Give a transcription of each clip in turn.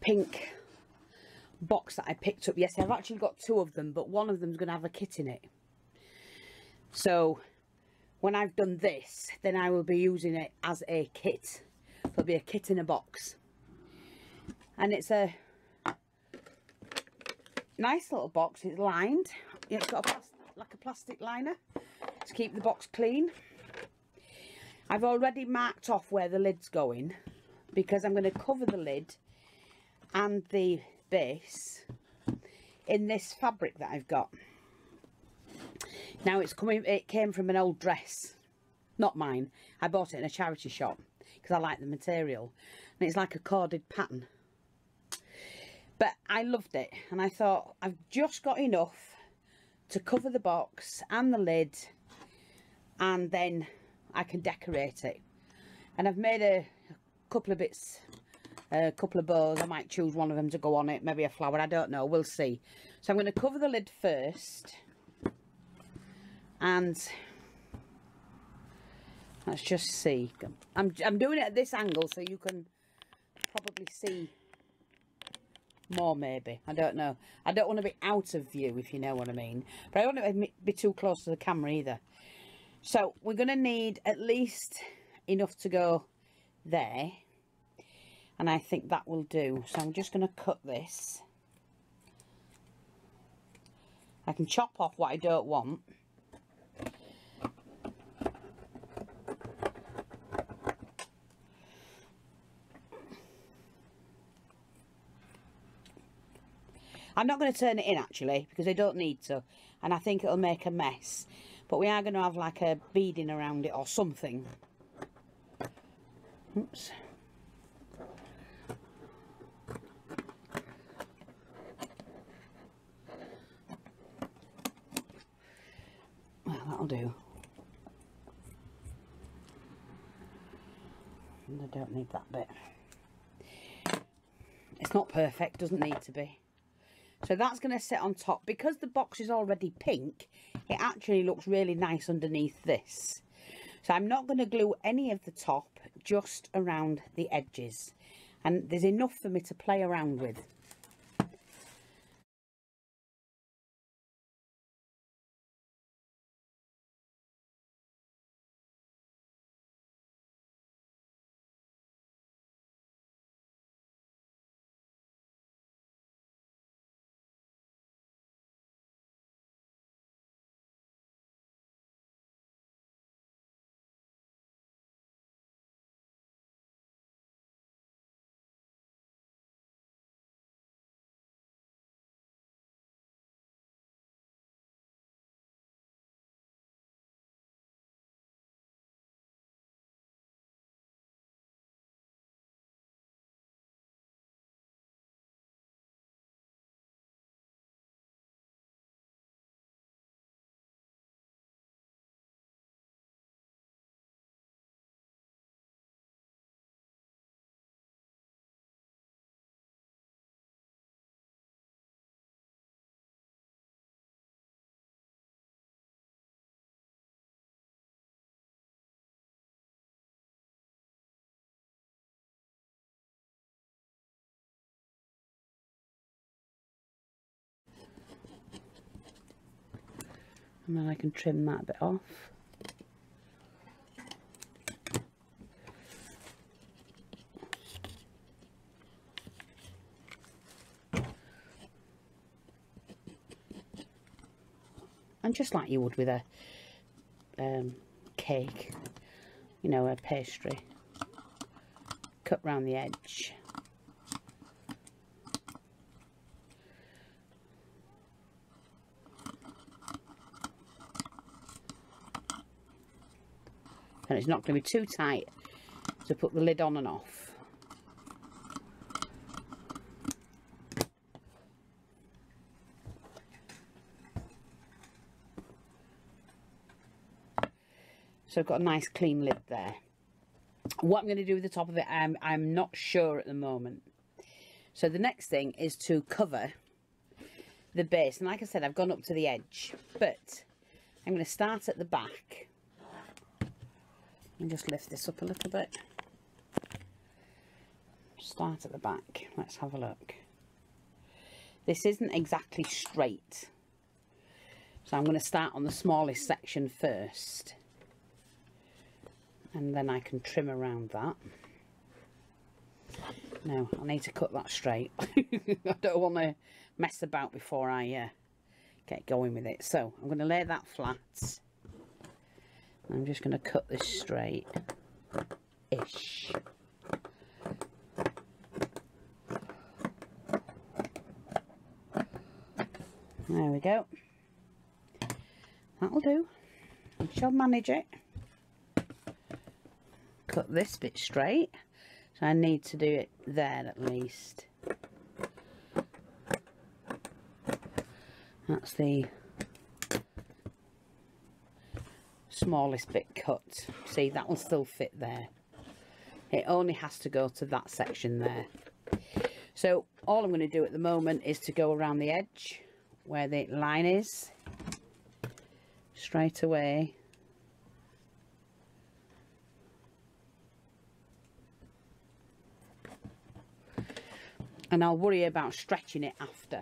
pink box that I picked up yesterday. I've actually got 2 of them, but one of them's going to have a kit in it. So when I've done this, then I will be using it as a kit. There'll be a kit in a box. And it's a nice little box. It's lined. It's got like a plastic liner to keep the box clean. I've already marked off where the lid's going, because I'm going to cover the lid and the base in this fabric that I've got. Now it came from an old dress, not mine. I bought it in a charity shop because I like the material, and it's like a corded pattern. But I loved it, and I thought I've just got enough to cover the box and the lid, and then I can decorate it. And I've made a couple of bits, a couple of bows. I might choose one of them to go on it, maybe a flower, I don't know, we'll see. So I'm going to cover the lid first, and let's just see. I'm doing it at this angle so you can probably see more, maybe, I don't know. I don't want to be out of view, if you know what I mean, but I don't want to be too close to the camera either. So we're going to need at least enough to go there, and I think that will do. So I'm just going to cut this. I can chop off what I don't want. I'm not going to turn it in actually, because I don't need to, and I think it'll make a mess. But we are going to have like a beading around it or something. Oops. Well, that'll do. And I don't need that bit. It's not perfect, doesn't need to be. So that's going to sit on top. Because the box is already pink, it actually looks really nice underneath this. So I'm not going to glue any of the top, just around the edges. And there's enough for me to play around with. And then I can trim that bit off. And just like you would with a cake, you know, a pastry, cut round the edge. And it's not going to be too tight to put the lid on and off. So I've got a nice clean lid there. What I'm going to do with the top of it, I'm not sure at the moment. So the next thing is to cover the base. And like I said, I've gone up to the edge, but I'm going to start at the back. And just lift this up a little bit. start at the back. Let's have a look. This isn't exactly straight, so I'm going to start on the smallest section first, and then I can trim around that. No, I need to cut that straight. I don't want to mess about before I get going with it. So I'm going to lay that flat. I'm just going to cut this straight-ish. There we go. That'll do. I shall manage it. Cut this bit straight. So I need to do it there at least. That's the smallest bit cut. See, that will still fit there. It only has to go to that section there. So all I'm going to do at the moment is to go around the edge where the line is straight away. And I'll worry about stretching it after.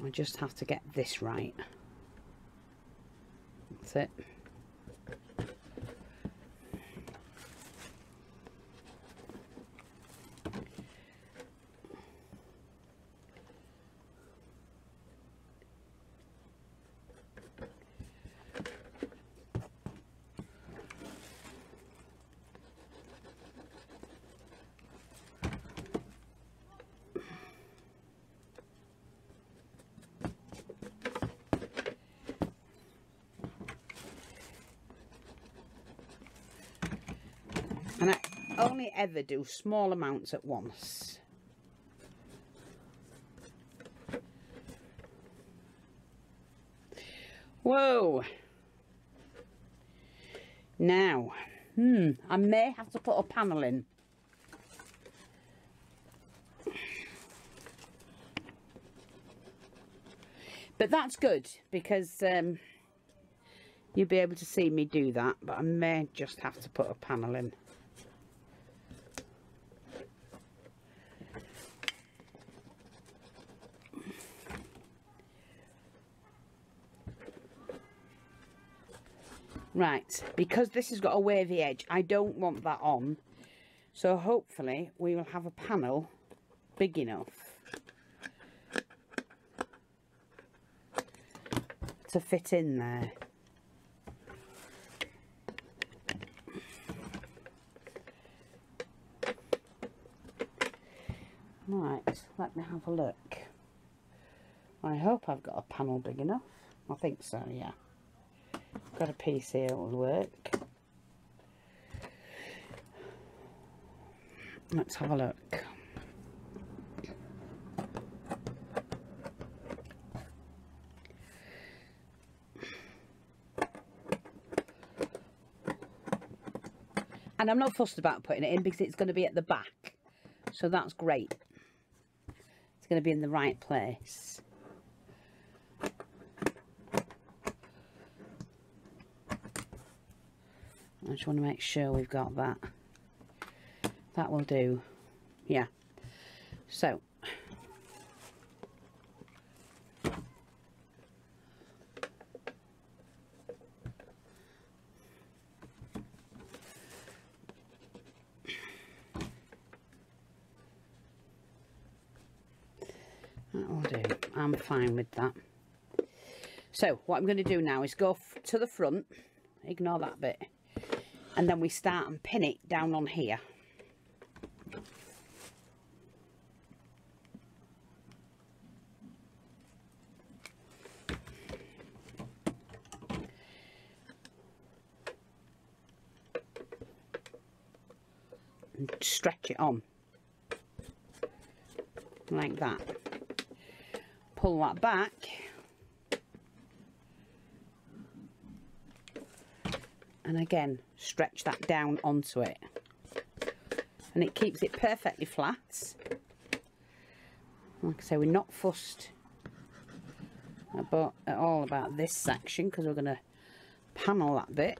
I just have to get this right. That's it. And I only ever do small amounts at once. Whoa. Now, I may have to put a panel in. But that's good, because you'll be able to see me do that, but I may just have to put a panel in. Right, because this has got a wavy edge, I don't want that on. So hopefully we will have a panel big enough to fit in there. Right, let me have a look. I hope I've got a panel big enough. I think so, yeah. Got a piece here that will work. Let's have a look. And I'm not fussed about putting it in because it's going to be at the back. So that's great. It's going to be in the right place. I just want to make sure we've got that. That will do. Yeah. So. That will do. I'm fine with that. So what I'm going to do now is go to the front. Ignore that bit. And then we start and pin it down on here. And stretch it on. Like that. Pull that back. And again, stretch that down onto it. And it keeps it perfectly flat. Like I say, we're not fussed at all about this section because we're going to panel that bit.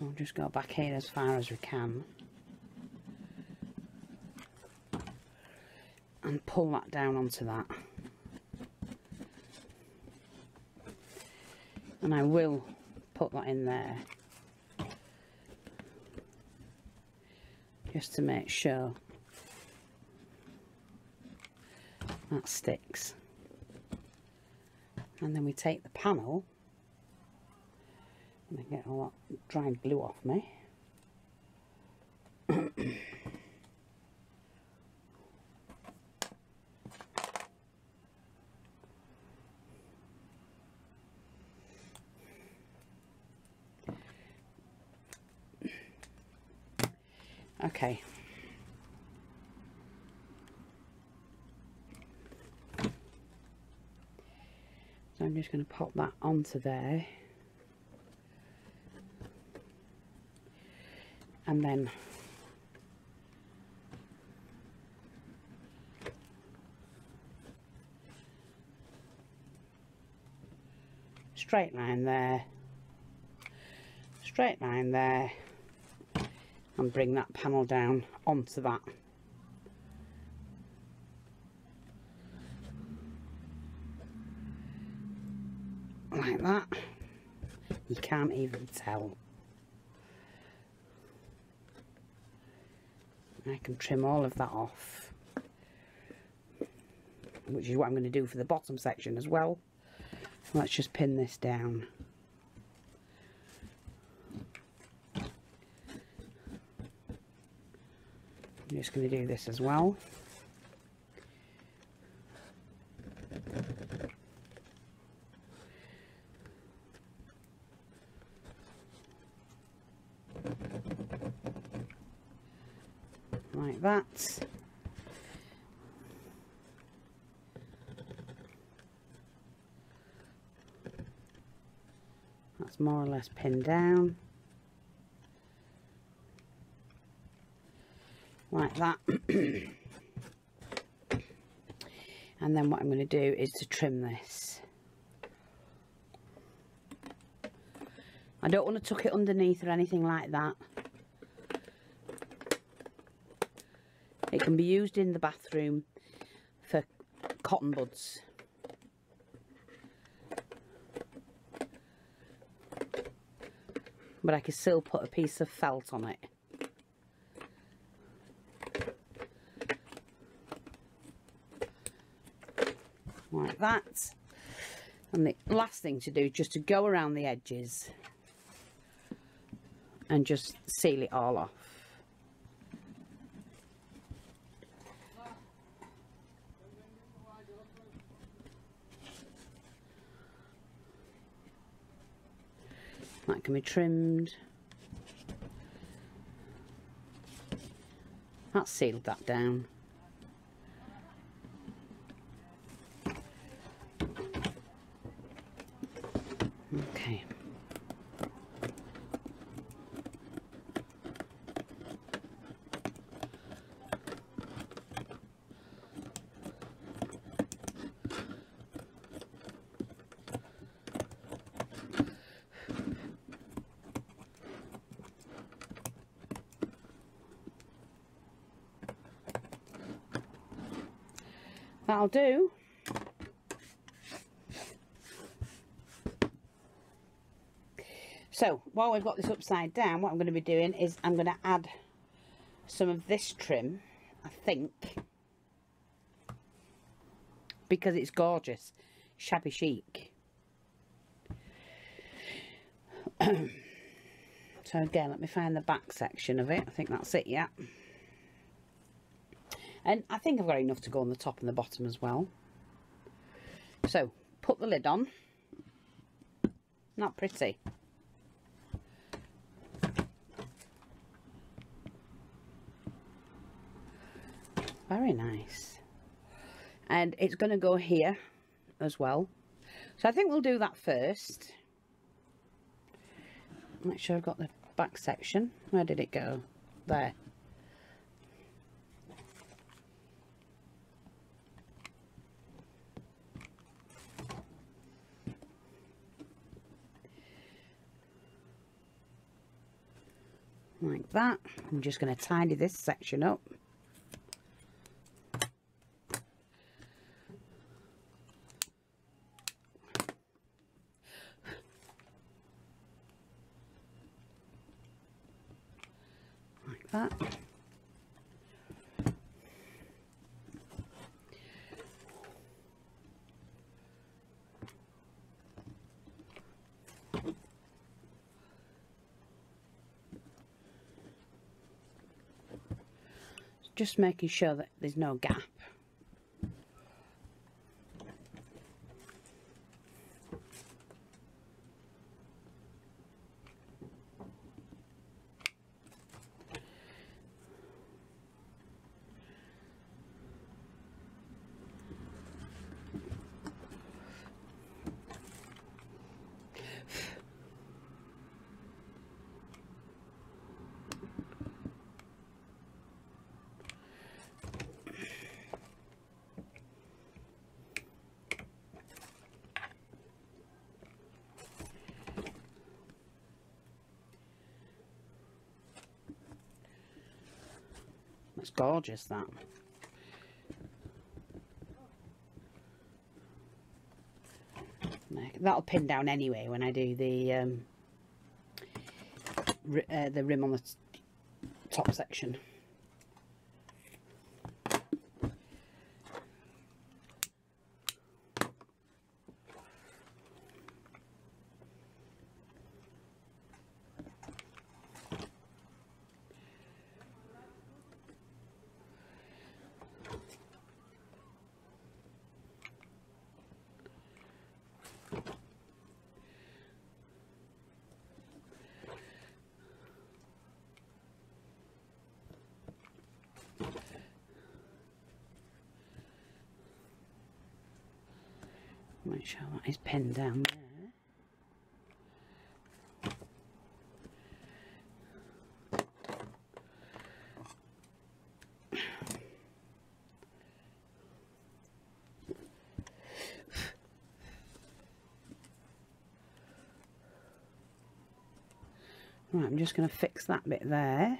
we'll just go back here as far as we can and pull that down onto that. And I will put that in there just to make sure that sticks. And then we take the panel and I get all that dried glue off me. Okay. So I'm just going to pop that onto there. And then straight line there, straight line there, and bring that panel down onto that. Like that. You can't even tell. I can trim all of that off, which is what I'm going to do for the bottom section as well. Let's just pin this down. I'm just going to do this as well. Like that. That's more or less pinned down. Like that. And then what I'm going to do is to trim this. I don't want to tuck it underneath or anything like that. It can be used in the bathroom for cotton buds. But I can still put a piece of felt on it. Like that. And the last thing to do is just to go around the edges and just seal it all off. That can be trimmed. That's sealed that down. Okay. That'll do. So while we've got this upside down, what I'm going to be doing is I'm going to add some of this trim, I think, because it's gorgeous. Shabby Chic. So again, let me find the back section of it. I think that's it, yeah. And I think I've got enough to go on the top and the bottom as well. So, put the lid on. Not pretty. Very nice. And it's going to go here as well. So I think we'll do that first. Make sure I've got the back section. Where did it go? There. like that. I'm just going to tidy this section up. Like that. Just making sure that there's no gap. That's gorgeous, that. That'll pin down anyway when I do the rim on the top section. Make sure that is pinned down there. Right, I'm just going to fix that bit there.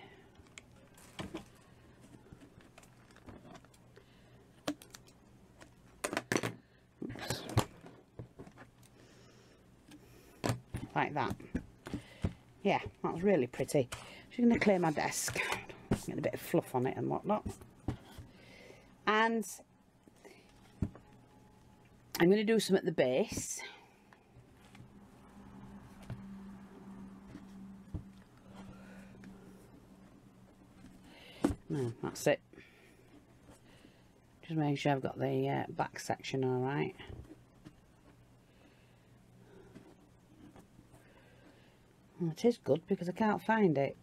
Like that. Yeah, that was really pretty. Just going to clear my desk. Get a bit of fluff on it and whatnot. And I'm going to do some at the base. No, that's it. Just making sure I've got the back section all right. Well, it is good because I can't find it.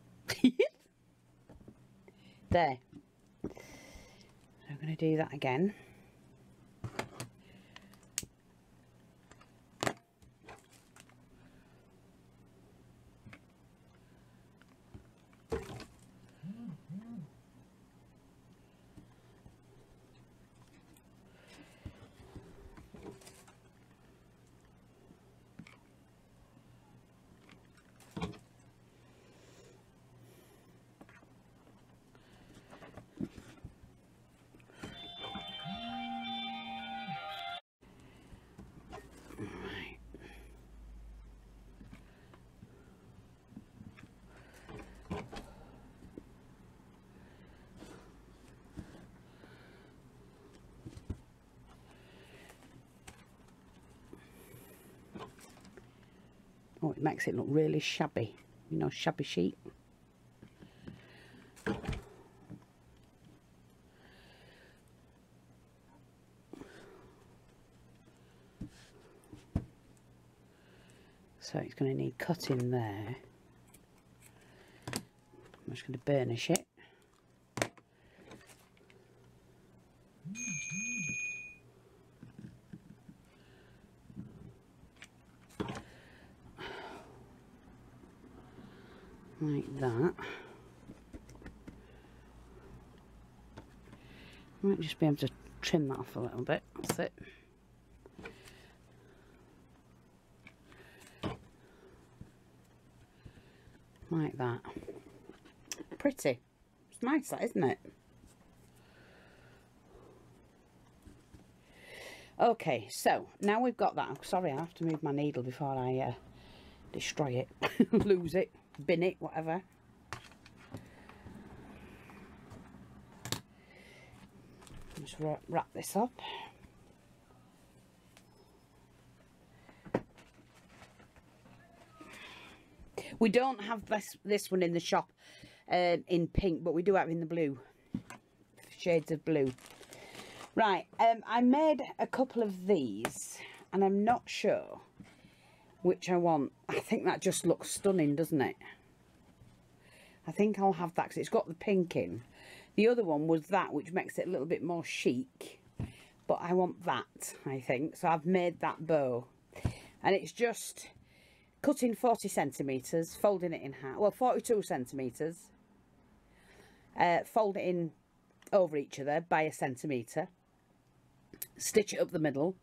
There. So I'm going to do that again. Oh, it makes it look really shabby, you know, shabby chic. So it's going to need cutting there. I'm just going to burnish it. Like that. I might just be able to trim that off a little bit. That's it. Like that. pretty. It's nice, that, isn't it? Okay, so now we've got that. Sorry, I have to move my needle before I destroy it, lose it, bin it, whatever. Just wrap this up. We don't have this one in the shop in pink, but we do have it in the blue, shades of blue. Right, I made a couple of these, and I'm not sure which I want. I think that just looks stunning, doesn't it? I think I'll have that because it's got the pink in. The other one was that, which makes it a little bit more chic, but I want that, I think. So I've made that bow, and it's just cutting 40 centimetres, folding it in half, well, 42 centimetres, fold it in over each other by a centimetre, stitch it up the middle,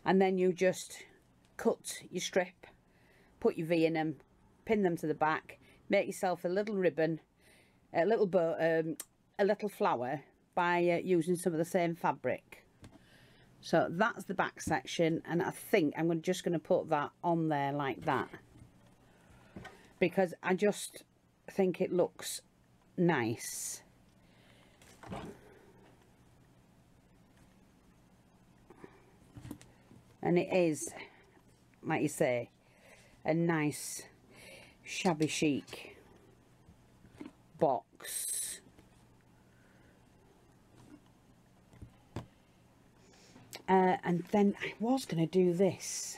and then you just cut your strip, put your V in them, pin them to the back, make yourself a little ribbon, a little bow, a little flower by using some of the same fabric. So that's the back section, and I think I'm just going to put that on there like that, because I just think it looks nice. And it is, like you say, a nice shabby chic box. And then I was going to do this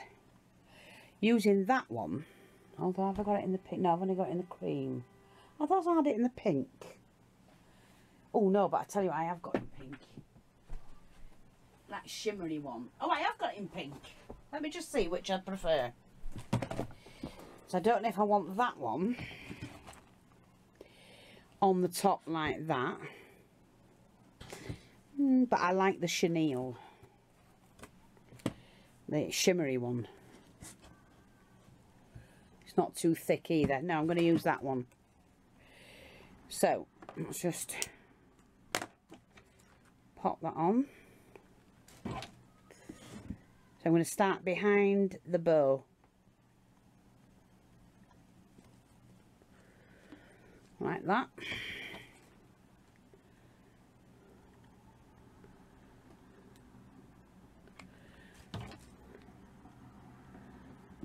using that one, although have I got it in the pink? No, I've only got it in the cream. I thought I had it in the pink. Oh no, but I tell you, I have got it in pink. That shimmery one. Oh, I have got it in pink. Let me just see which I prefer. So I don't know if I want that one on the top like that, but I like the chenille, the shimmery one. It's not too thick either. No, I'm going to use that one. So let's just pop that on. So I'm going to start behind the bow. Like that.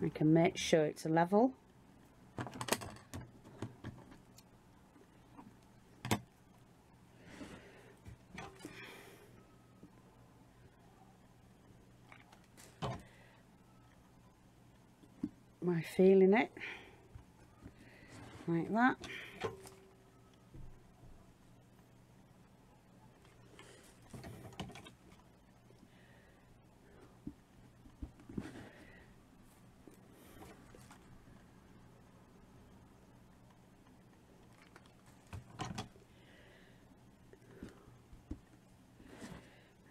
I can make sure it's level. Am I feeling it? Like that.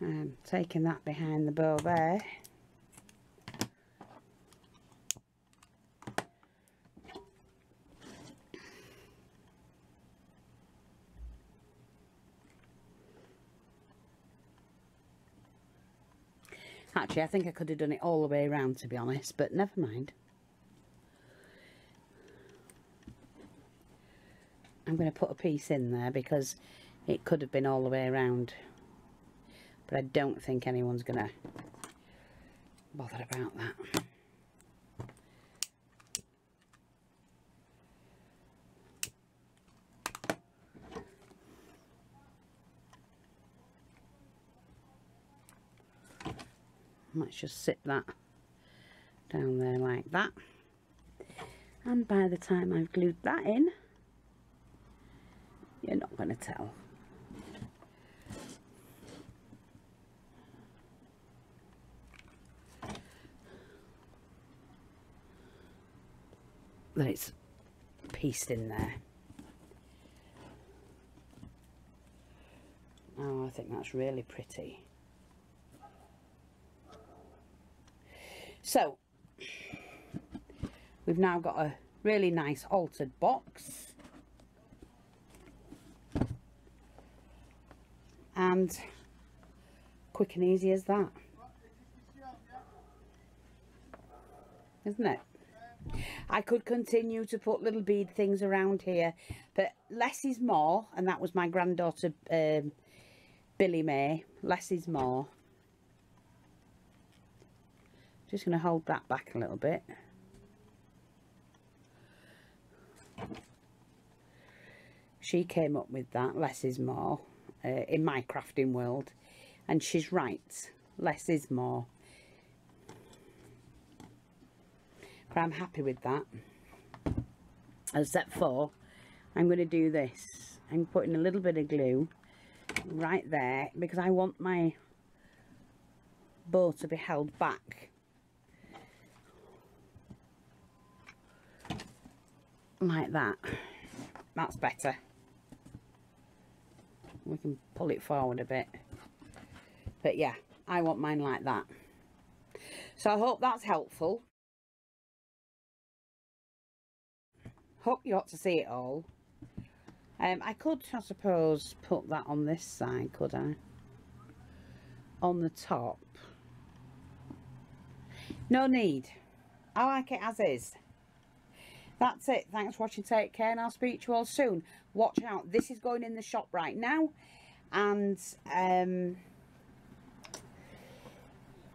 And taking that behind the bow there. Actually, I think I could have done it all the way around, to be honest, but never mind. I'm going to put a piece in there because it could have been all the way around. But I don't think anyone's going to bother about that. Let's just sit that down there like that. And by the time I've glued that in, you're not going to tell. That it's pieced in there. Oh, I think that's really pretty. So, we've now got a really nice altered box. and quick and easy as that, isn't it? I could continue to put little bead things around here, but less is more, and that was my granddaughter Billy May. Less is more. Just going to hold that back a little bit. She came up with that, less is more, in my crafting world, and she's right, less is more. But I'm happy with that. As step 4, I'm going to do this. I'm putting a little bit of glue right there because I want my bow to be held back. Like that. That's better. We can pull it forward a bit. But yeah, I want mine like that. So I hope that's helpful. Hope you ought to see it all. I could, I suppose, put that on this side, could I? On the top. No need. I like it as is. That's it. Thanks for watching. Take care, and I'll speak to you all soon. Watch out. This is going in the shop right now. And I'm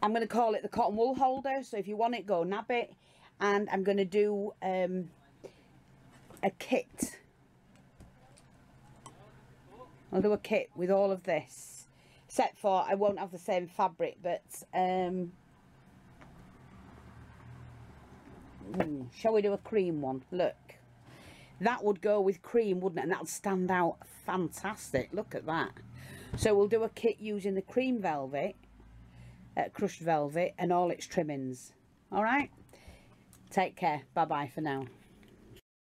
going to call it the cotton wool holder. So if you want it, go nab it. And I'm going to do a kit. I'll do a kit with all of this, except for I won't have the same fabric, but shall we do a cream one? Look, that would go with cream, wouldn't it? And that would stand out fantastic. Look at that. So we'll do a kit using the cream velvet, crushed velvet, and all its trimmings. All right, take care. Bye bye for now.